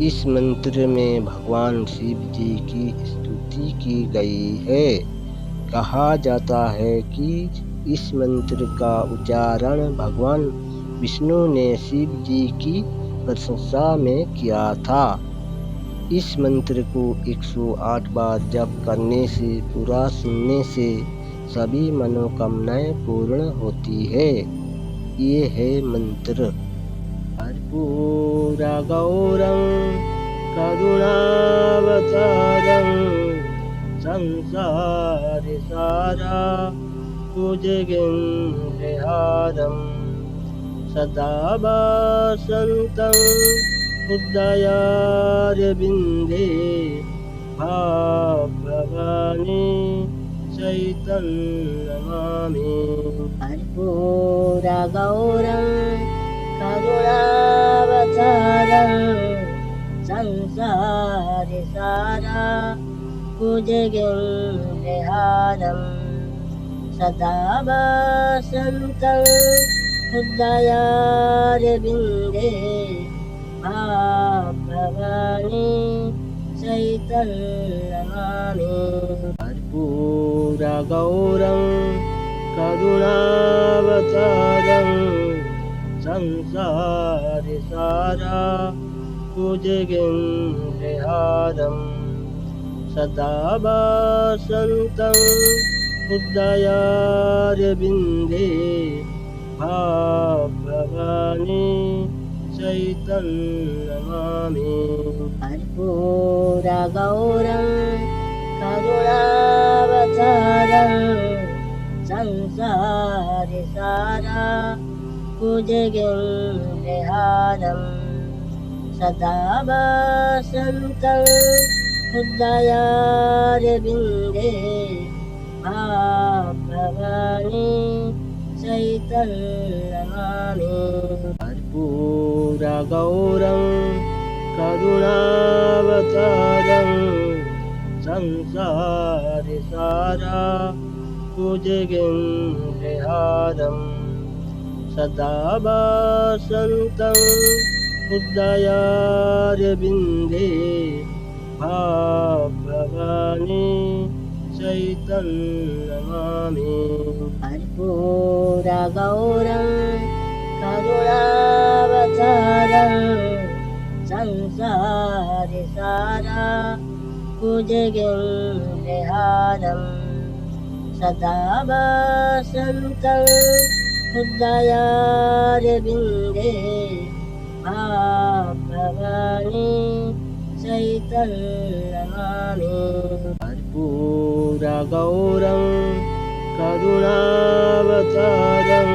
इस मंत्र में भगवान शिव जी की स्तुति की गई है। कहा जाता है कि इस मंत्र का उच्चारण भगवान विष्णु ने शिव जी की प्रशंसा में किया था। इस मंत्र को 108 बार जप करने से, पूरा सुनने से सभी मनोकामनाएं पूर्ण होती है। ये है मंत्र। कर्पूरगौरं करुणावतारं संसारसारभुजगेन्द्रहारं सदा वसन्तं हृदयारविन्दे भवानी चैतन्यनमामि। कर्पूरगौरं करुणावतारं संसारसारभुजगेन्द्रहारं सदा वसन्तं हृदयारविन्दे भवानी चैतन्यनमामि। कर्पूरगौरं करुणावतारं संसारसारभुजगेन्द्रहारं सदा वसन्तं हृदयारविन्दे भवानी चैतन्यनमामि। कर्पूरगौरं करुणावतारं संसारसारभुजगेन्द्रहारं सदा वसन्तं हृदयारविन्दे भवानी चैतन्यनमामि। कर्पूरगौरं करुणावतारं संसारसारभुजगेन्द्रहारं सदा वसन्तं हृदयारविन्दे भवानी चैतन्यनमामि। कर्पूरगौरं करुणावतारं संसारसारभुजगेन्द्रहारं सदा वसन्तं हृदयारविन्दे भवानी चैतन्यनमामि। कर्पूरगौरं करुणावतारं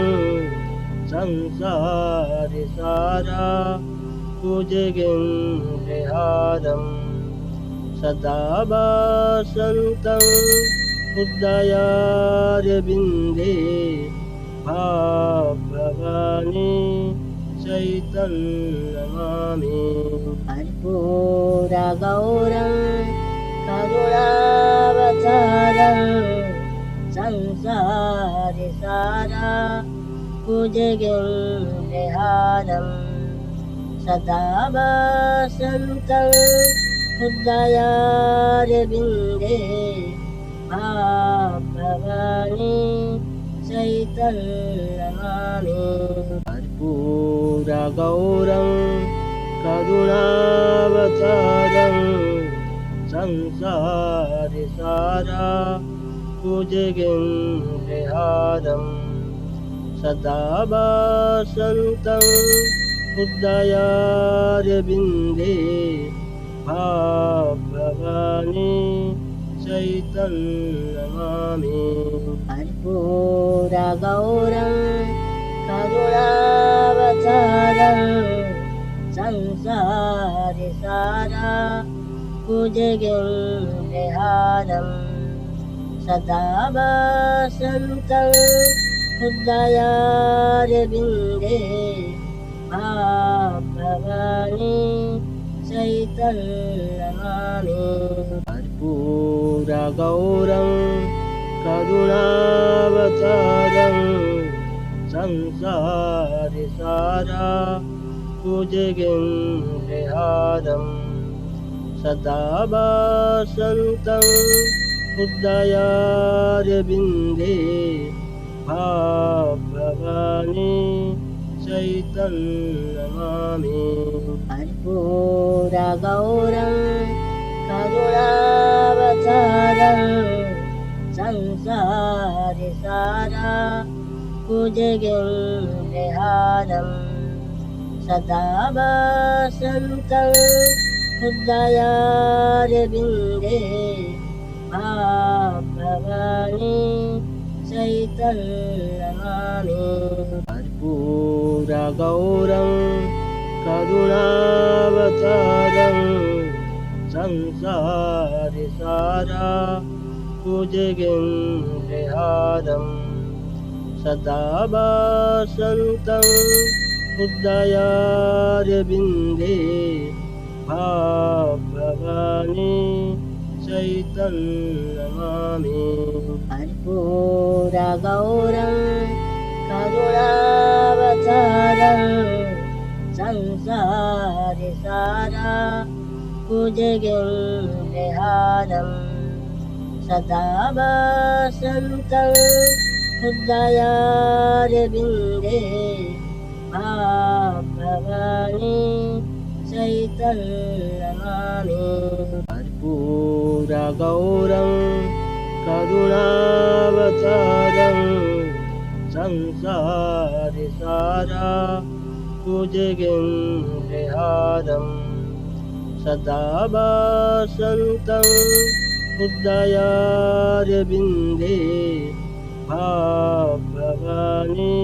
संसारसारभुजगेन्द्रहारं सदा वसन्तं हृदयारविन्दे भवानी चैतन्यनमामि। कर्पूरगौरं करुणावतारं संसारसारभुजगेन्द्रहारं सदा वसन्तं हृदयारविन्दे भवानी चैतन्यनमामि। कर्पूरगौरं करुणावतारं संसारसारभुजगेन्द्रहारं सदा वसन्तं हृदयारविन्दे भवानी चैतन्यनमामि। कर्पूरगौरं करुणावतारं संसारसारभुजगेन्द्रहारं सदा वसन्तं हृदयारविन्दे भवानी चैतन्यनमामि। कर्पूरगौरं करुणावतारं संसारसारभुजगेन्द्रहारं भुजगेन्द्रहारं सदा वसन्तं हृदयारविन्दे भवानी चैतन्यनमामि कर्पूरगौरं करुणावतारं संसारसारा भुजगेन्द्रहारं सदा वसन्तं हृदयारविन्दे भवानी चैतन्यनमामि कर्पूरगौरं करुणावतारं संसारसारा भुजगेन्द्रहारं सदा वसन्तं हृदयारविन्दे भवानी चैतन्यनमामि कर्पूरगौरं करुणावतारं संसारसारा भुजगेन्द्रहारं सदा वसन्तं हृदयारविन्दे भवानी चैतन्यनमामि कर्पूरगौरं करुणावतारं संसारसारा भुजगेन्द्रहारं सदा वसन्तं हृदयारविन्दे भवानी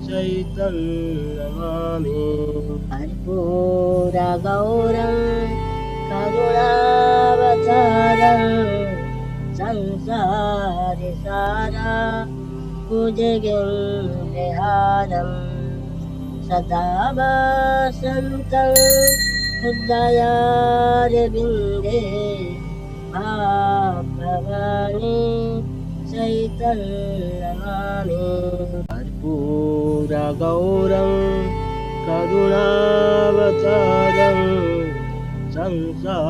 चैतन्यनमामि कर्पूरगौरं करुणावतारं संसारसारा भुजगेन्द्रहारं सदा वसन्तं हृदयारविन्दे भवानी चैतन्यनमामि कर्पूरगौरं करुणावतारं संसारसारा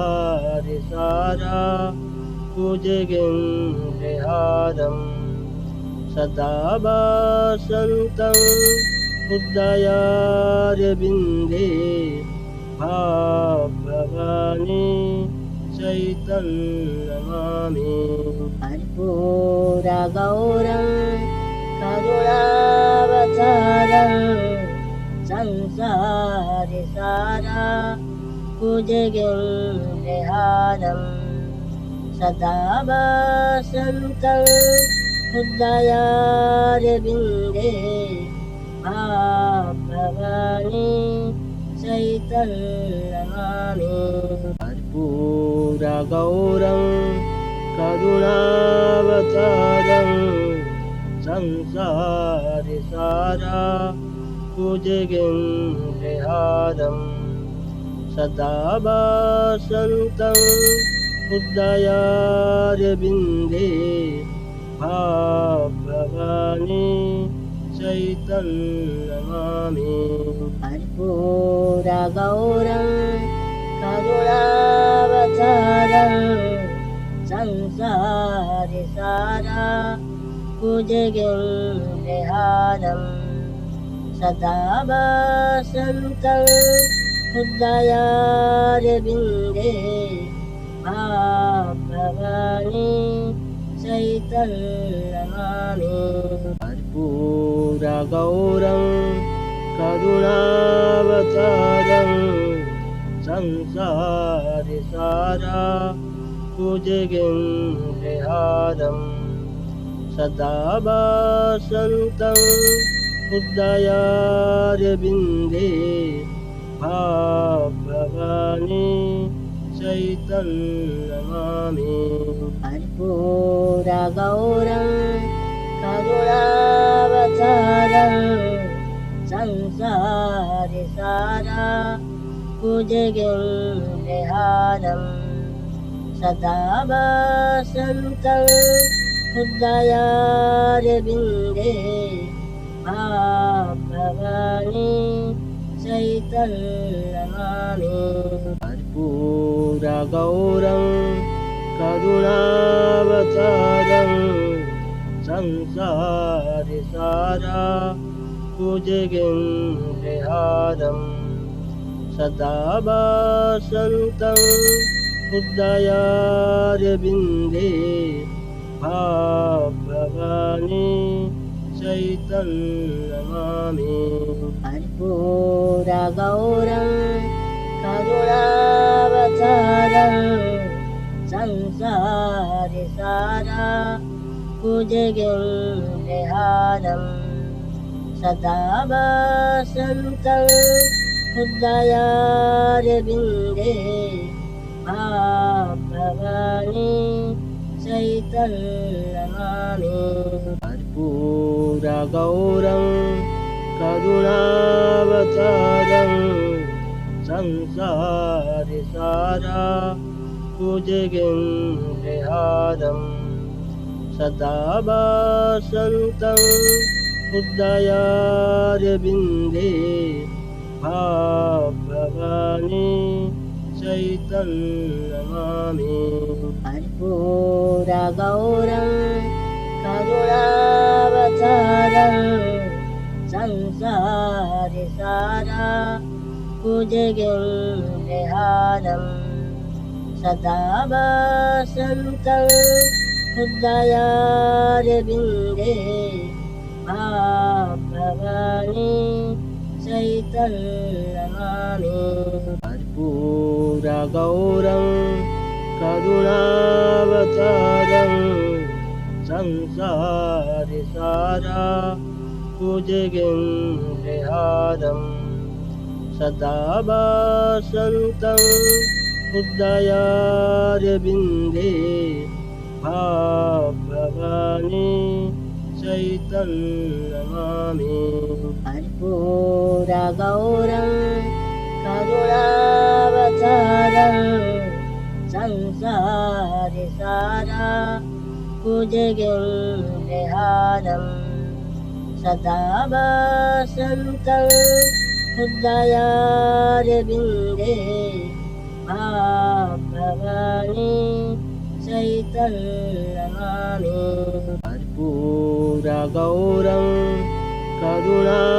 भुजगेन्द्रहारं सदा वसन्तं हृदयारविन्दे भवानी चैतन्यनमामि कर्पूरगौरं करुणावतारं संसारसारा भुजगेन्द्रहारं सदा वसन्तं हृदयारविन्दे भवानी चैतन्यनमामि कर्पूरगौरं करुणावतारं संसारसारा भुजगेन्द्रहारं सदा वसन्तं हृदयारविन्दे भवानी चैतन्यनमामि कर्पूरगौरं करुणावतारं संसारसारा भुजगेन्द्रहारं सदा वसन्तं हृदयारविन्दे भवानी चैतन्यनमामि कर्पूरगौरं करुणावतारं संसारसारा भुजगेन्द्रहारं सदा वसन्तं हृदयारविन्दे भवानी चैतन्यनमामि कर्पूरगौरं करुणावतारं संसारसारा भुजगेन्द्रहारं सदा वसन्तं हृदयारविन्दे भवानी चैतन्यनमामि कर्पूरगौरं करुणावतारं संसारसारा भुजगेन्द्रहारं सदा वसन्तं हृदयारविन्दे भवानी चैतन्यनमामि कर्पूरगौरं करुणावतारं संसारसारा भुजगेन्द्रहारं सदा वसन्तं हृदयारविन्दे भवानी चैतन्यनमामि कर्पूरगौरं करुणावतारं संसारसारा भुजगेन्द्रहारं सदा वसन्तं हृदयारविन्दे भवानी चैतन्यनमामि कर्पूरगौरं करुणावतारं संसारसारा भुजगेन्द्रहारं सदा वसन्तं हृदयारविन्दे भवानी चैतन्यनमामि कर्पूरगौरं करुणावतारं संसारसारा भुजगेन्द्रहारं सदा वसन्तं हृदयारविन्दे भवानी चैतन्यनमामि कर्पूरगौरं करुणावतारं संसारसारा भुजगेन्द्रहारं सदा वसन्तं हृदयारविन्दे भवानी चैतन्यनमामि कर्पूरगौरं करुणावतारं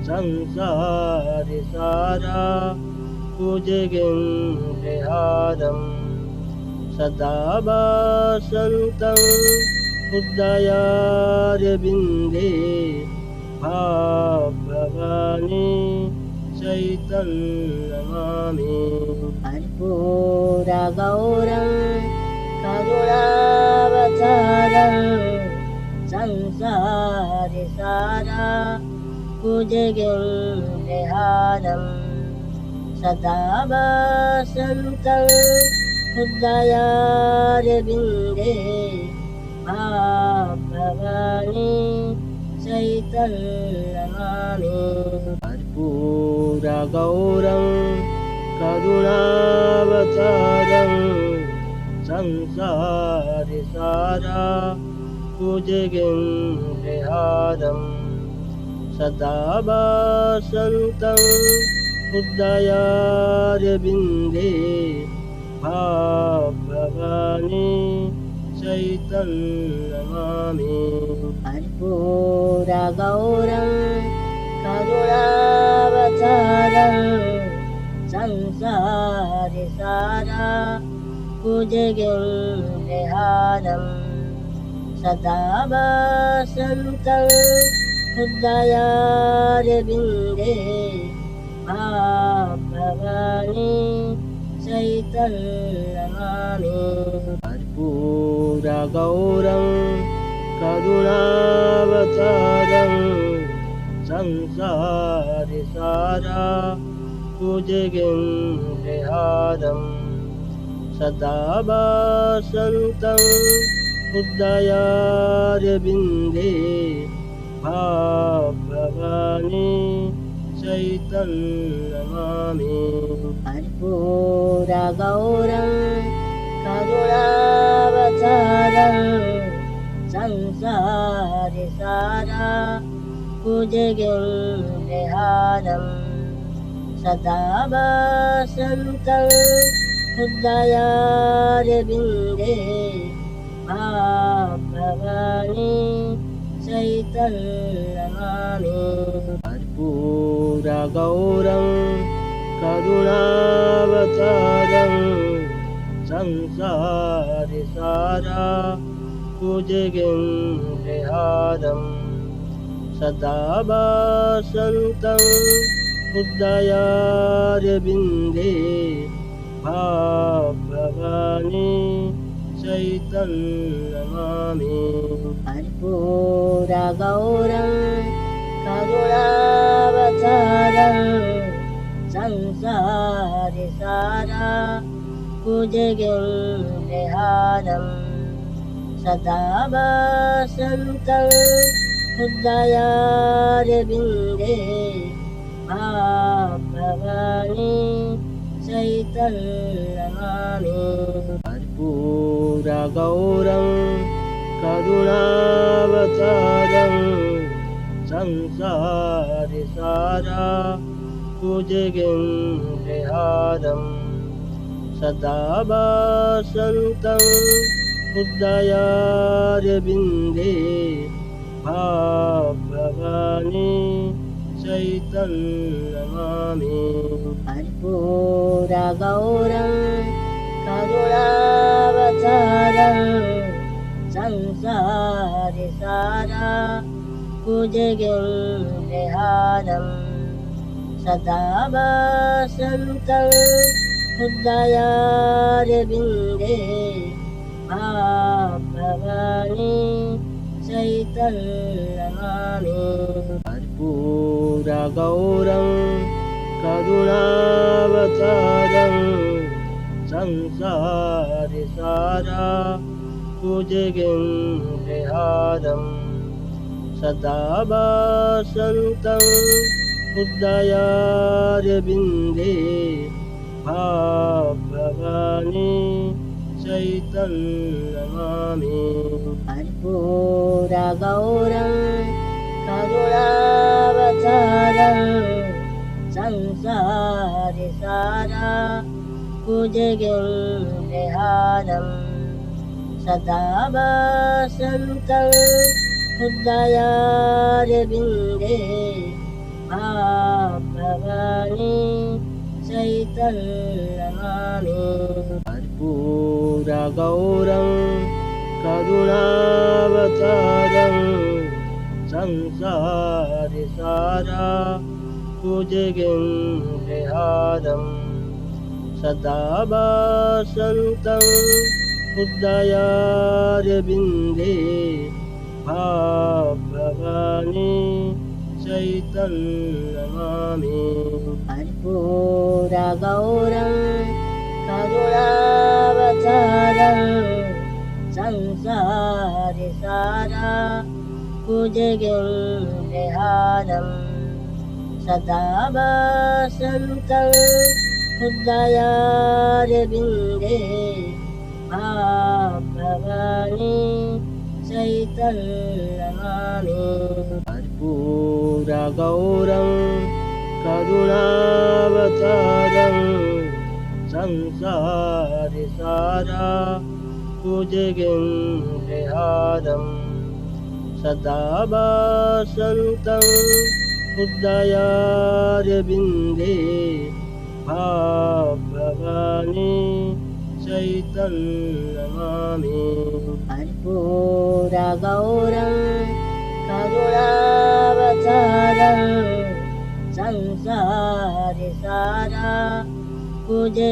संसारसारा भुजगेन्द्रहारं सदा वसन्तं हृदयारविन्दे भवानी चैतन्यनमामि कर्पूरगौरं करुणावतारं संसारसारा भुजगेन्द्रहारं सदा वसन्तं हृदयारविन्दे भवानी चैतन्यनमामि कर्पूरगौरं करुणावतारं संसारसारा भुजगेन्द्रहारं सदा वसन्तं हृदयारविन्दे भवानी चैतन्यनमामि कर्पूरगौरं करुणावतारं संसारसारा भुजगेन्द्रहारं सदा वसन्तं हृदयारविन्दे भवानी चैतन्यनमामि कर्पूरगौरं करुणावतारं संसारसारा भुजगेन्द्रहारं सदा वसन्तं हृदयारविन्दे भवानी चैतन्यनमामि कर्पूरगौरं करुणावतारं संसारसारा कुजगिरिहारं सदा वसन्तं हृदयारविन्दे भवानी सहितं नमामि। कर्पूरगौरं करुणावतारं संसारसारा कुजगिरिहारं सदा वसन्तं हृदयारविन्दे भवानी सहितं नमामि। कर्पूरगौरं करुणावतारं संसारसारा कुजगिरिहारं सदा वसन्तं हृदयारविन्दे भवानी सहितं नमामि। कर्पूरगौरं करुणावतारं संसारसारा कुजगिरिहारं सदा वसन्तं हृदयारविन्दे भवानी सहितं नमामि। कर्पूरगौरं करुणावतारं संसारसारा कुजगिरिहारं सदा वसन्तं हृदयारविन्दे भवानी सहितं नमामि। कर्पूरगौरं करुणावतारं संसारसारा कुजगिरिहारं सदा वसन्तं हृदयारविन्दे भवानी सहितं नमामि। कर्पूरगौरं करुणावतारं संसारसारा कुजगिरिहारं सदा वसन्तं हृदयारविन्दे भवानी सहितं नमामि। कर्पूरगौरं करुणावतारं संसारसारा कुजगिरिहारं सदा वसन्तं हृदयारविन्दे भवानी सहितं नमामि। कर्पूरगौरं करुणावतारं संसारसारा कुजगिरिहारं सदा वसन्तं हृदयारविन्दे भवानी सहितं नमामि। कर्पूरगौरं करुणावतारं संसारसारा कुजगिरिहारं सदा वसन्तं हृदयारविन्दे भवानी सहितं नमामि। कर्पूरगौरं करुणावतारं संसारसारा कुजगिरिहारं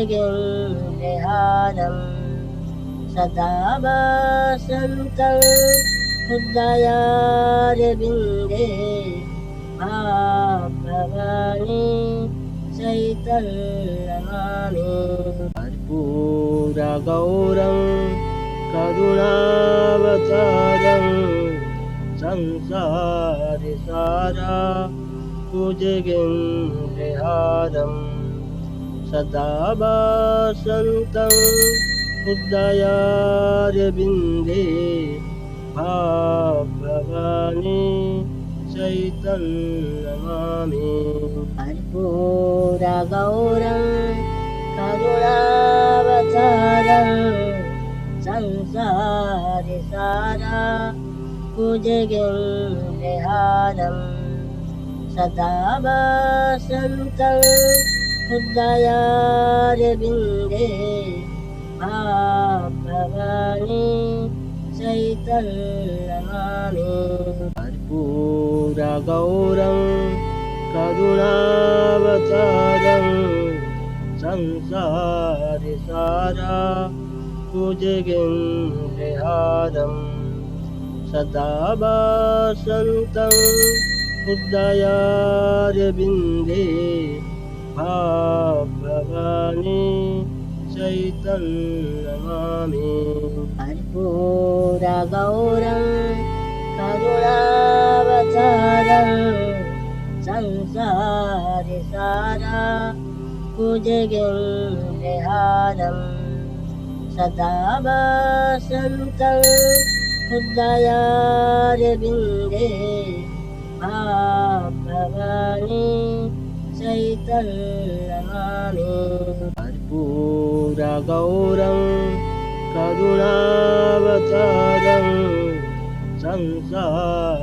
सदा वसन्तं हृदयारविन्दे भवानी सहितं नमामि। कर्पूरगौरं करुणावतारं संसारसारा कुजगिरिहारं सदा वसन्तं हृदयारविन्दे भवानी चैतन्यनमामि कर्पूरगौरं करुणावतारं संसारिसारा भुजगेन्द्रहारं सदा वसन्तं हृदयारविन्दे भवानी चैतन्यनमामि कर्पूरगौरं करुणावतारं संसारिसारा भुजगेन्द्रहारं सदा वसन्तं हृदयारविन्दे भवानी चैतन्यनमामि कर्पूरगौरं करुणावतारं संसारिसारा भुजगेन्द्रहारं सदा वसन्तं हृदयारविन्दे भवानी चैतन्यनमामि कर्पूरगौरं करुणावतारं संसारिसारा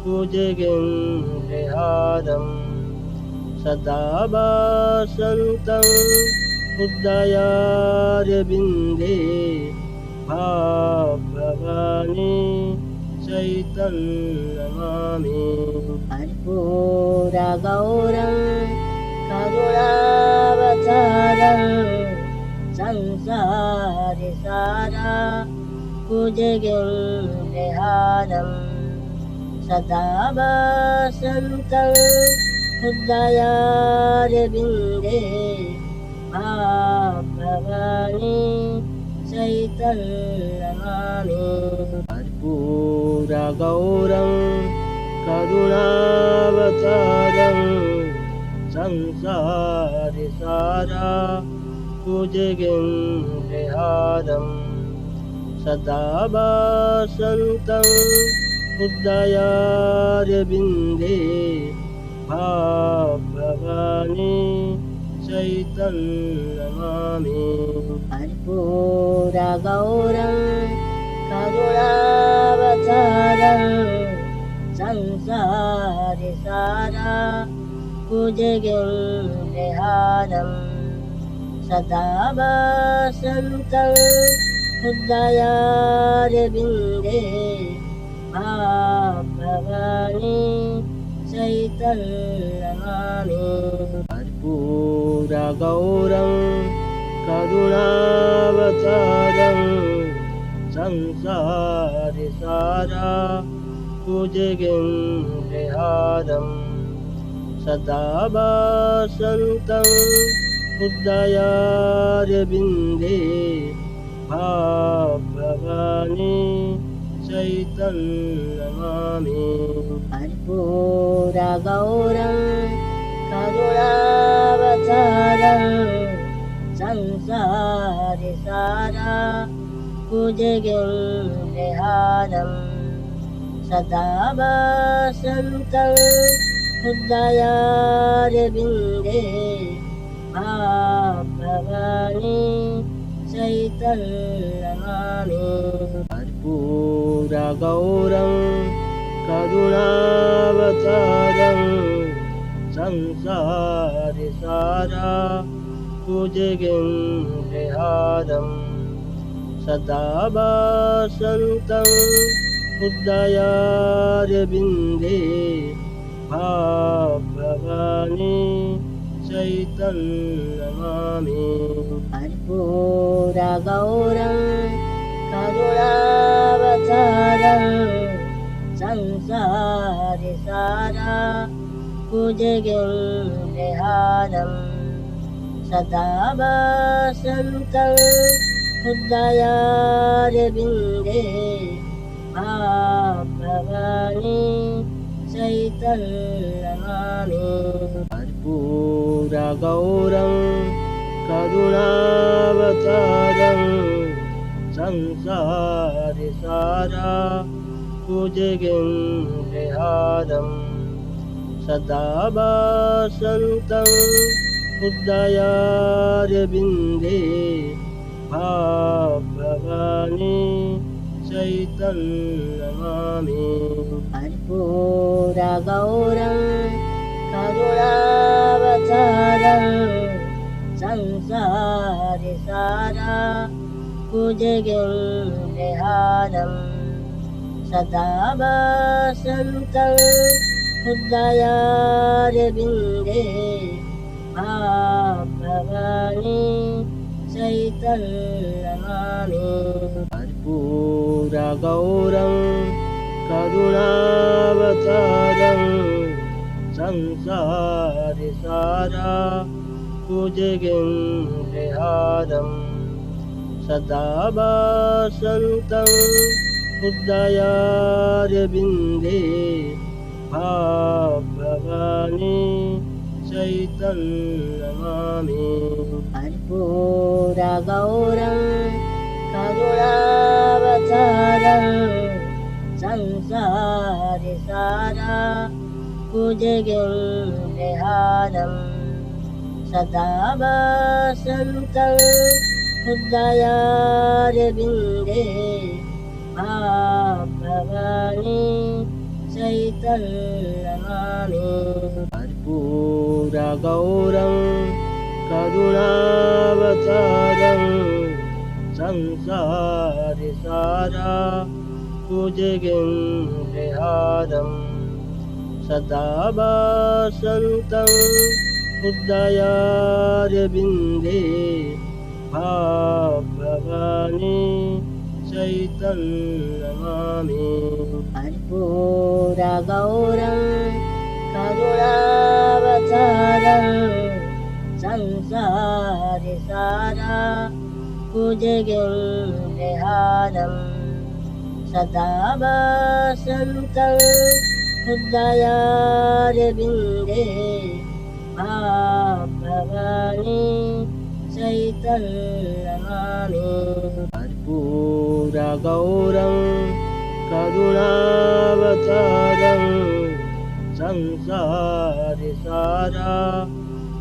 भुजगेन्द्रहारं सदा वसन्तं हृदयारविन्दे भवानी चैतन्यनमामि कर्पूरगौरं करुणावतारं संसारिसारा भुजगेन्द्रहारं सदा वसन्तं हृदयारविन्दे भवानी चैतन्यनमामि कर्पूरगौरं करुणावतारं संसारिसारा भुजगेन्द्रहारं सदा वसन्तं हृदयारविन्दे भवानी चैतन्यनमामि कर्पूरगौरं करुणावतारं संसारिसारा भुजगेन्द्रहारं सदा वसन्तं हृदयारविन्दे भवानी चैतन्यनमामि कर्पूरगौरं करुणावतारं संसारिसारा भुजगेन्द्रहारं सदा वसन्तं हृदयारविन्दे भवानी चैतन्यनमामि कर्पूरगौरं करुणावतारं संसारिसारा भुजगेन्द्रहारं सदा वसन्तं हृदयारविन्दे भवानी चैतन्यनमामि कर्पूरगौरं करुणावतारं संसारिसारा भुजगेन्द्रहारं सदा वसन्तं हृदयारविन्दे भवानी चैतन्यनमामि कर्पूरगौरं करुणावतारं संसारिसारा भुजगेन्द्रहारं सदा वसन्तं हृदयारविन्दे भवानी चैतन्यनमामि कर्पूरगौरं करुणावतारं संसारिसारा भुजगेन्द्रहारम् सदा वासन्तं हृदयारविन्दे भवानी चैतन्यनमामि कर्पूरगौरं करुणावतारं संसारसारा भुजगेन्द्रहारं सदा वासन्तं हृदयारविन्दे भवानी चैतन्यनमामि कर्पूरगौरं करुणावतारं संसारसारा भुजगेन्द्रहारं सदा वासन्तं हृदयारविन्दे भवानी चैतन्यनमामि कर्पूरगौरं करुणावतारं संसारसारा भुजगेन्द्रहारं सदा वासन्तं हृदयारविन्दे भवानी चैतन्यनमामि कर्पूरगौरं करुणावतारं संसारसारा भुजगेन्द्रहारं सदा वासन्तं हृदयारविन्दे भवानी चैतन्यनमामि कर्पूरगौरं करुणावतारं संसारसारा भुजगेन्द्रहारं सदा वासन्तं हृदयारविन्दे भवानी चैतन्यनमामि कर्पूरगौरं करुणावतारं संसारसारा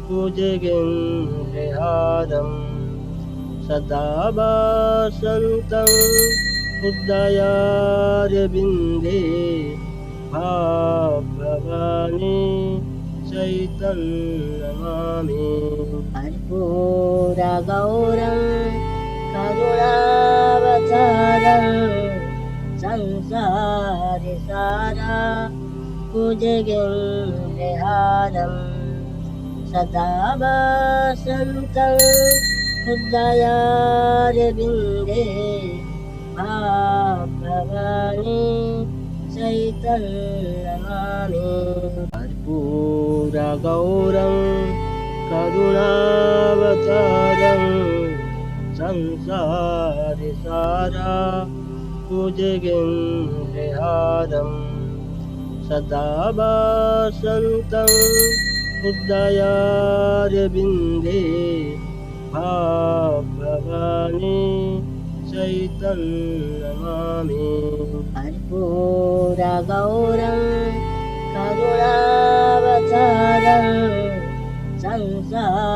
भुजगेन्द्रहारं सदा वासन्तं हृदयारविन्दे भवानी चैतन्यनमामि कर्पूरगौरं करुणावतारं संसारसारा भुजगेन्द्रहारं सदा वासन्तं हृदयारविन्दे भवानी चैतन्यनमामि कर्पूरगौरं करुणावतारं संसारसारा भुजगेन्द्रहारं सदा वासन्तं हृदयारविन्दे भवानी चैतन्यनमामि कर्पूरगौरं करुणावतारं संसारसारा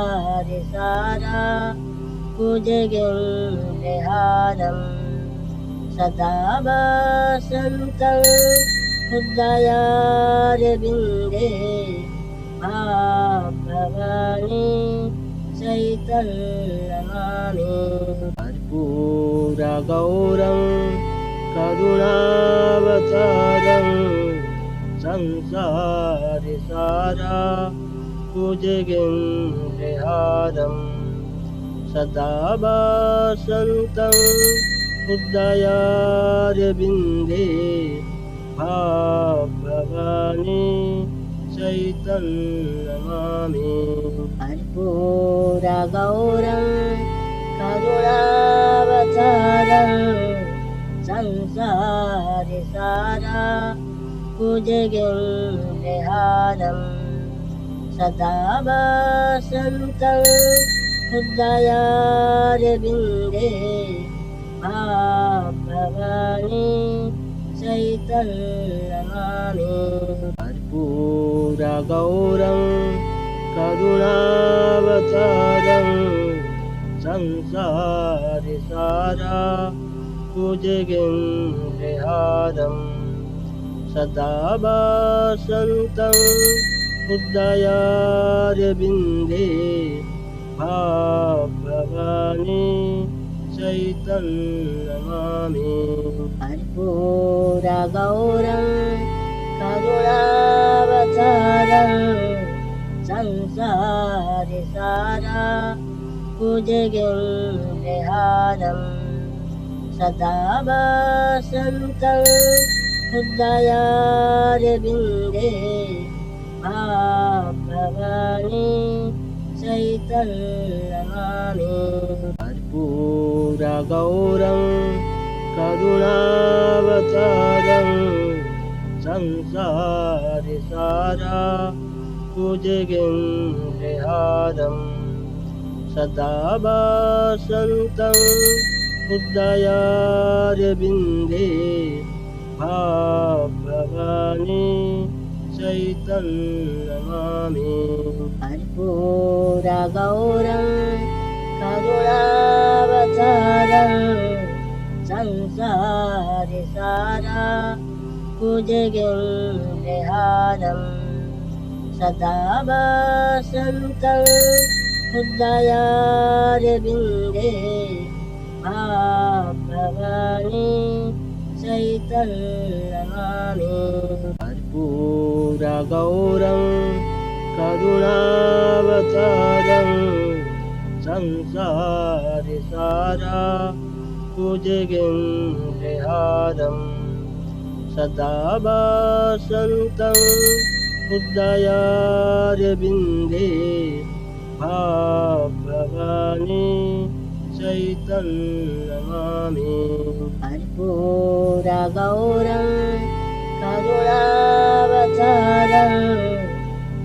भुजगेन्द्रहारं सदा वासन्तं हृदयारविन्दे भवानी चैतन्यनमामि कर्पूरगौरं करुणावतारं संसारसारा भुजगेन्द्रहारं सदा वासन्तं हृदयारविन्दे भवानी चैतन्यनमामि कर्पूरगौरं करुणावतारं संसारसारा भुजगेन्द्रहारं सदा वासन्तं हृदयारविन्दे भवानी चैतन्यनमामि कर्पूरगौरं करुणावतारं संसारसारा भुजगेन्द्रहारं सदा वसन्तं हृदयारविन्दे भवानी चैतन्यनमामि कर्पूरगौरं करुणावतारं संसारसारा भुजगेन्द्रहारं सदा वसन्तं हृदयारविन्दे भवानी चैतन्यनमामि कर्पूरगौरं करुणावतारं संसारसारा भुजगेन्द्रहारं सदा वसन्तं हृदयारविन्दे भवानी चैतन्यनमामि कर्पूरगौरं करुणावतारं संसारसारा भुजगेन्द्रहारं सदा वसन्तं हृदयारविन्दे भवानी चैतन्यनमामि कर्पूरगौरं करुणावतारं संसारसारा भुजगेन्द्रहारं सदा वसन्तं हृदयारविन्दे भवानी चैतन्यनमामि कर्पूरगौरं करुणावतारं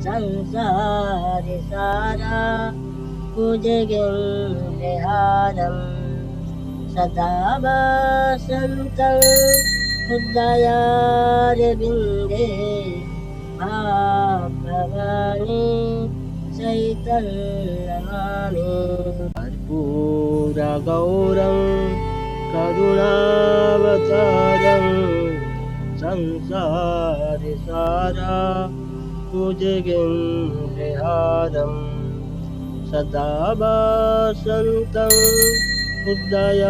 संसारसारा भुजगेन्द्रहारं सदा वसन्तं हृदयारविन्दे भवानी चैतन्यनमामि कर्पूरगौरं करुणावतारं संसारसारा भुजगेन्द्रहारं सदा वसन्तं हृदयारविन्दे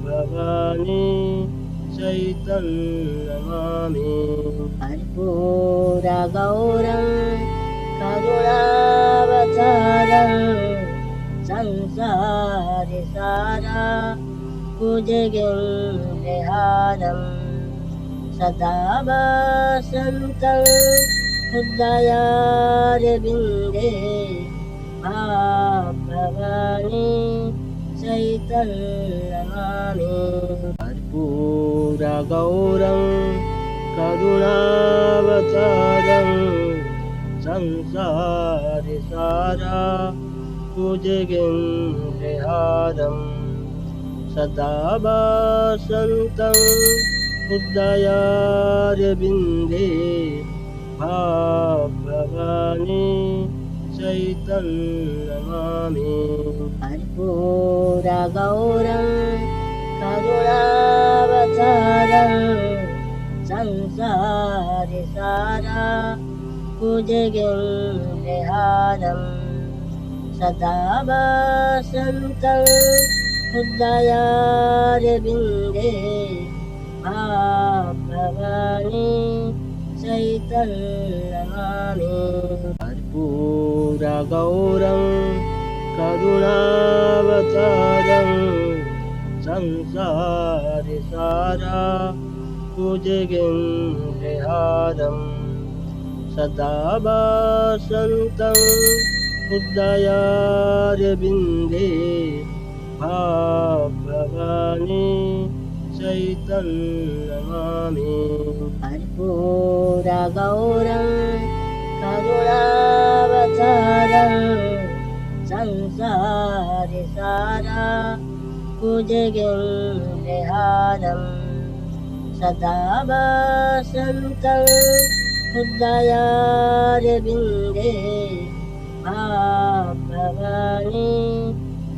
भवानी चैतन्यनमामि कर्पूरगौरं करुणावतारं संसारसारा भुजगेन्द्रहारं सदा वसन्तं हृदयारविन्दे भवानी चैतन्यनमामि कर्पूरगौरं करुणावतारं संसारसारा भुजगेन्द्रहारं सदा वसन्तं हृदयारविन्दे भवानी चैतन्यनमामि कर्पूरगौरं करुणावतारं संसारसारा भुजगेन्द्रहारं सदा वसन्तं हृदयारविन्दे भवानी चैतन्यनमामि कर्पूरगौरं करुणावतारं संसारसारा भुजगेन्द्रहारं सदा वसन्तं हृदयारविन्दे भवानी चैतन्यनमामि कर्पूरगौरं करुणावतारं संसारसारा भुजगेन्द्रहारं सदा वसन्तं हृदयारविन्दे भवानी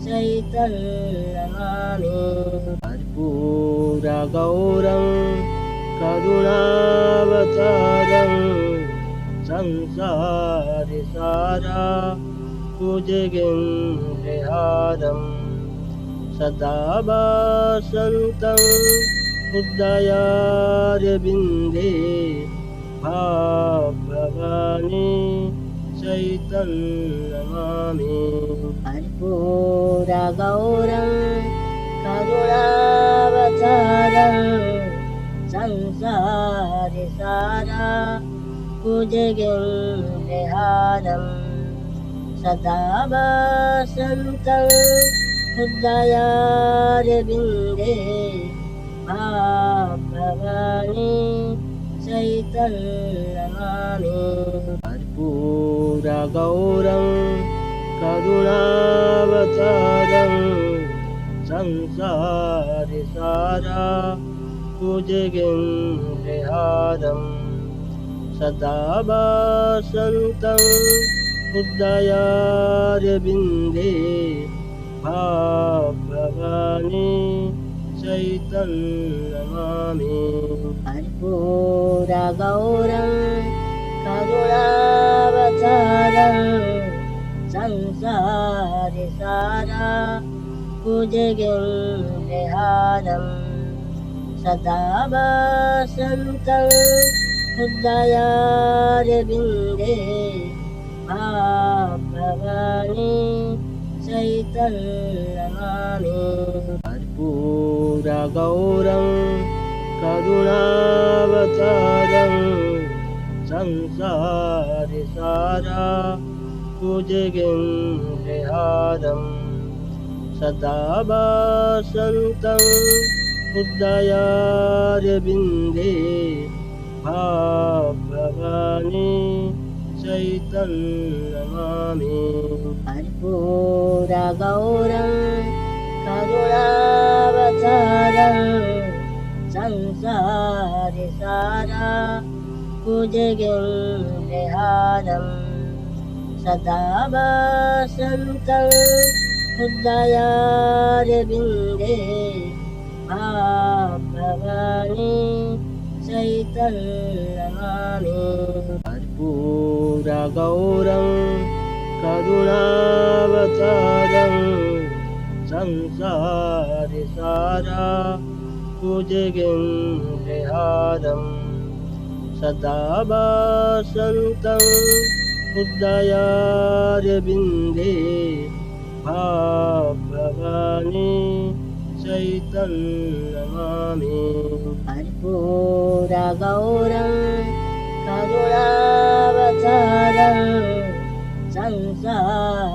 सहितं नमामि। कर्पूरगौरं करुणावतारं संसारसारा भुजगेन्द्रहारं सदा वसन्तं हृदयारविन्दे भवानी सहितं नमामि। कर्पूरगौरं करुणावतारं संसारसारा भुजगेन्द्रहारं सदा वसन्तं हृदयारविन्दे भवानी सहितं नमामि। कर्पूरगौरं करुणावतारं संसारसारा भुजगेन्द्रहारं सदा वसन्तं हृदयारविन्दे भवानी सहितं नमामि। कर्पूरगौरं करुणावतारं संसारसारा भुजगेन्द्रहारं सदा वसन्तं हृदयारविन्दे भवानी सहितं नमामि। कर्पूरगौरं करुणावतारं संसारसारा भुजगेन्द्रहारं सदा वसन्तं हृदयारविन्दे भवानी सहितं नमामि। कर्पूरगौरं करुणावतारं संसारसारा भुजगेन्द्रहारं सदा वसन्तं हृदयारविन्दे भवानी सहितं नमामि। कर्पूरगौरं करुणावतारं संसारसारा भुजगेन्द्रहारं सदा वसन्तं हृदयारविन्दे भवानी सहितं नमामि। कर्पूरगौरं करुणावतारं संसारसारा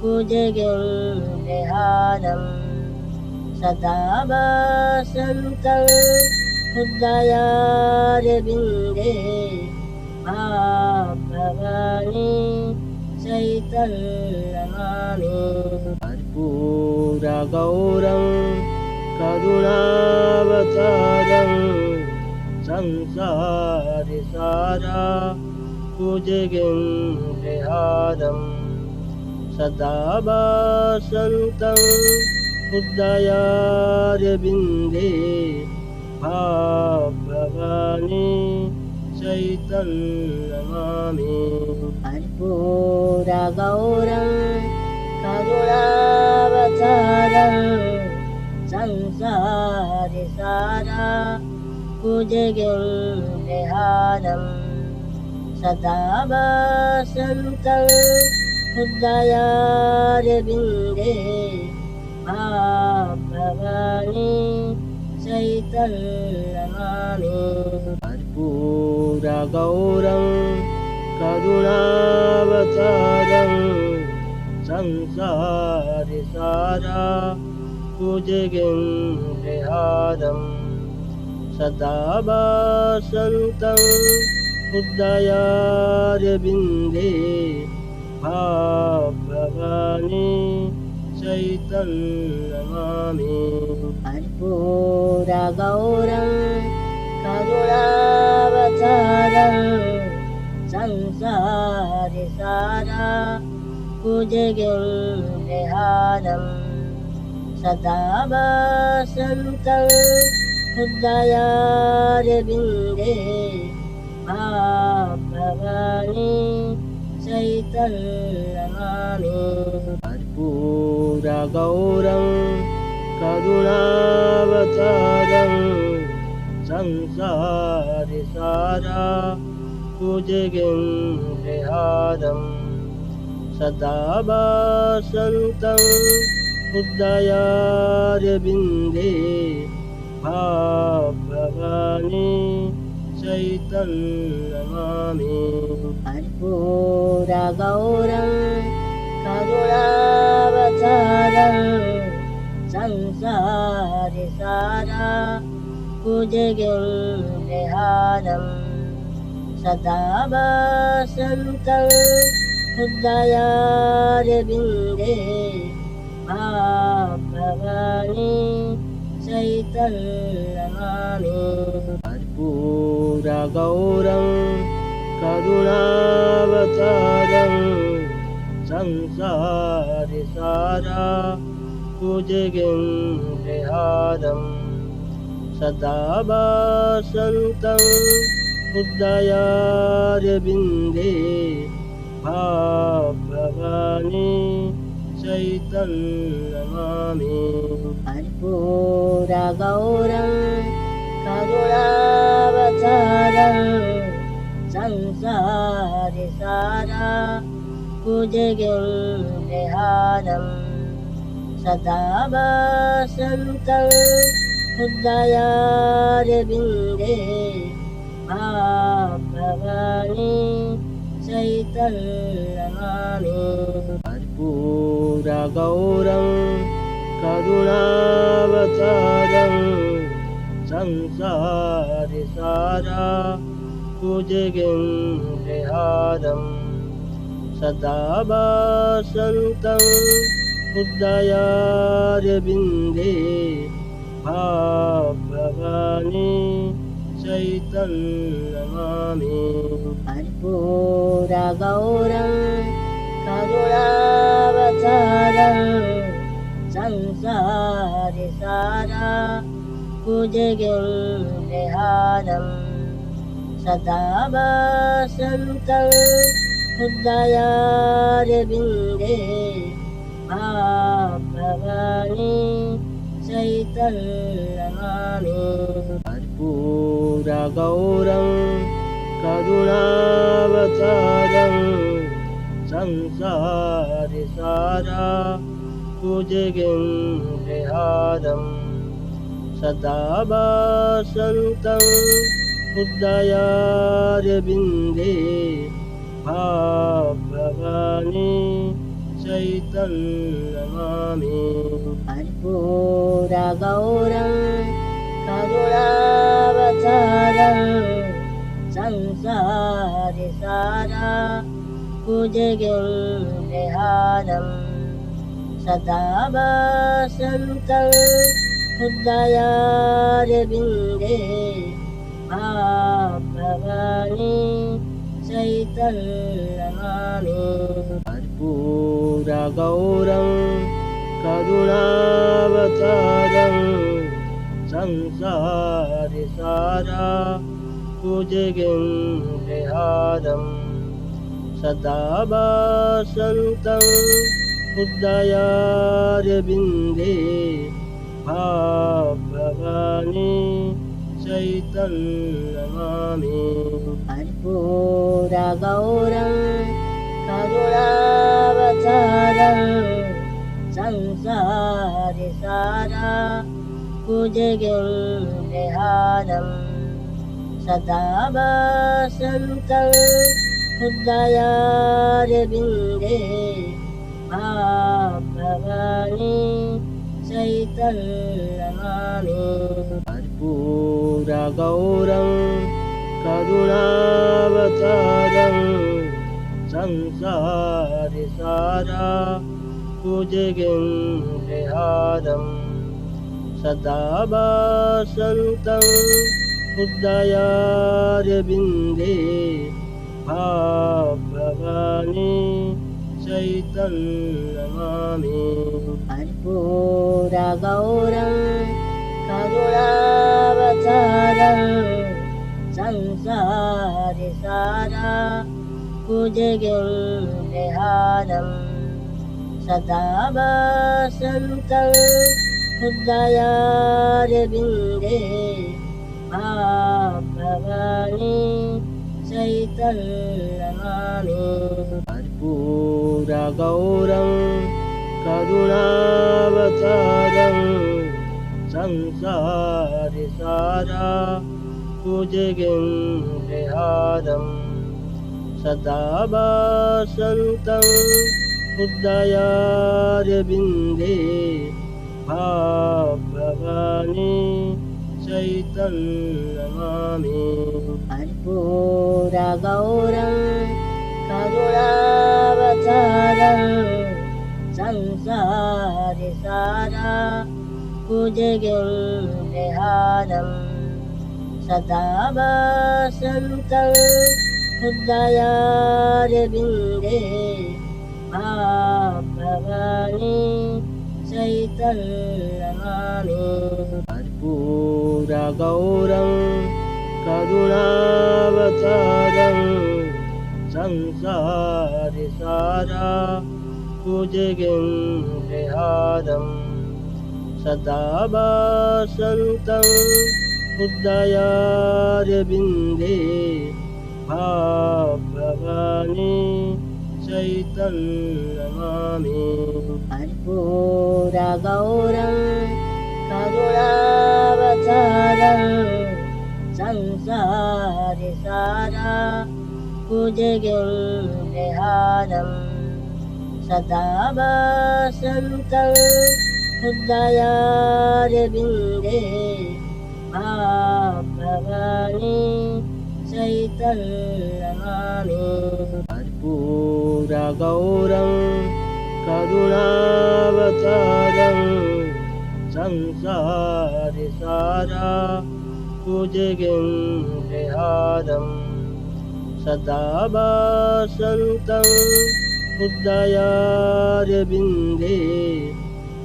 भुजगेन्द्रहारं सदा वसन्तं हृदयारविन्दे भवानी सहितं नमामि। कर्पूरगौरं करुणावतारं संसारसारा भुजगेन्द्रहारं सदा वसन्तं हृदयारविन्दे भवानी सहितं नमामि। कर्पूरगौरं करुणावतारं संसारसारा भुजगेन्द्रहारं सदा वसन्तं हृदयारविन्दे भवानी सहितं नमामि। कर्पूरगौरं करुणावतारं संसारसारा भुजगेन्द्रहारं सदा वसन्तं हृदयारविन्दे भवानी चैतन्यनमामि कर्पूरगौरं करुणावतारं संसारिसारा भुजगेन्द्रहारं सदा वसन्तं हृदयारविन्दे भवानी चैतन्यनमामि कर्पूरगौरं करुणावतारं संसारिसारा भुजगेन्द्रहारं सदा वसन्तं हृदयारविन्दे भवानी चैतन्यनमामि कर्पूरगौरं करुणावतारं संसारिसारा भुजगेन्द्रहारं सदा वसन्तं हृदयारविन्दे भवानी चैतन्यनमामि कर्पूरगौरं करुणावतारं संसारिसारा भुजगेन्द्रहारं सदा वसन्तं हृदयारविन्दे भवानी चैतन्यनमामि कर्पूरगौरं करुणावतारं संसारिसारा भुजगेन्द्रहारं सदा वसन्तं हृदयारविन्दे भवानी चैतन्यनमामि कर्पूरगौरं करुणावतारं संसारिसारा भुजगेन्द्रहारं सदा वसन्तं हृदयारविन्दे भवानी चैतन्यनमामि कर्पूरगौरं करुणावतारं संसारिसारा भुजगेन्द्रहारं सदा वसन्तं हृदयारविन्दे भवानी चैतन्यनमामि कर्पूरगौरं करुणावतारं संसारिसारा भुजगेन्द्रहारं सदा वसन्तं हृदयारविन्दे भवानी चैतन्यनमामि कर्पूरगौरं करुणावतारं संसारिसारा भुजगेन्द्रहारं सदा वसन्तं हृदयारविन्दे भवानी चैतन्यनमामि कर्पूरगौरं करुणावतारं संसारिसारा भुजगेन्द्रहारं सदा वसन्तं हृदयारविन्दे भवानी चैतन्यनमामि कर्पूरगौरं करुणावतारं संसारिसारा भुजगेन्द्रहारं सदा वसन्तं हृदयारविन्दे भवानी चैतन्यनमामि कर्पूरगौरं करुणावतारं संसारिसारा भुजगेन्द्रहारं सदा वसन्तं हृदयारविन्दे भवानी चैतन्यनमामि। कर्पूरगौरं करुणावतारं संसारसारं भुजगेन्द्रहारं सदा वसन्तं हृदयारविन्दे भवानी चैतन्यनमामि। कर्पूरगौरं करुणावतारं संसारसारं भुजगेन्द्रहारं सदा वसन्तं हृदयारविन्दे भवानी चैतन्यनमामि। कर्पूरगौरं करुणावतारं संसारसारं भुजगेन्द्रहारं सदा वसन्तं हृदयारविन्दे भवानी चैतन्यनमामि। कर्पूरगौरं करुणावतारं संसारसारं भुजगेन्द्रहारं सदा वसन्तं हृदयारविन्दे भवानी चैतन्यनमामि। कर्पूरगौरं करुणावतारं संसारसारं भुजगेन्द्रहारं सदा वसन्तं हृदयारविन्दे भवानी चैतन्यनमामि। कर्पूरगौरं करुणावतारं संसारसारं भुजगेन्द्रहारं सदा वसन्तं हृदयारविन्दे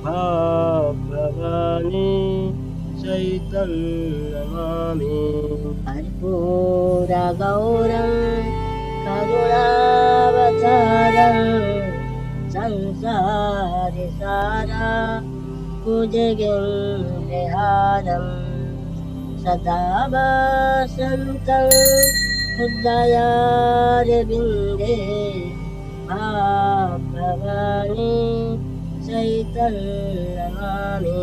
भवानी चैतन्यनमामि। कर्पूरगौरं करुणावतारं संसारसारं भुजगेन्द्रहारं सदा वसन्तं हृदयारविन्दे भवानी चैतन्यनमामि।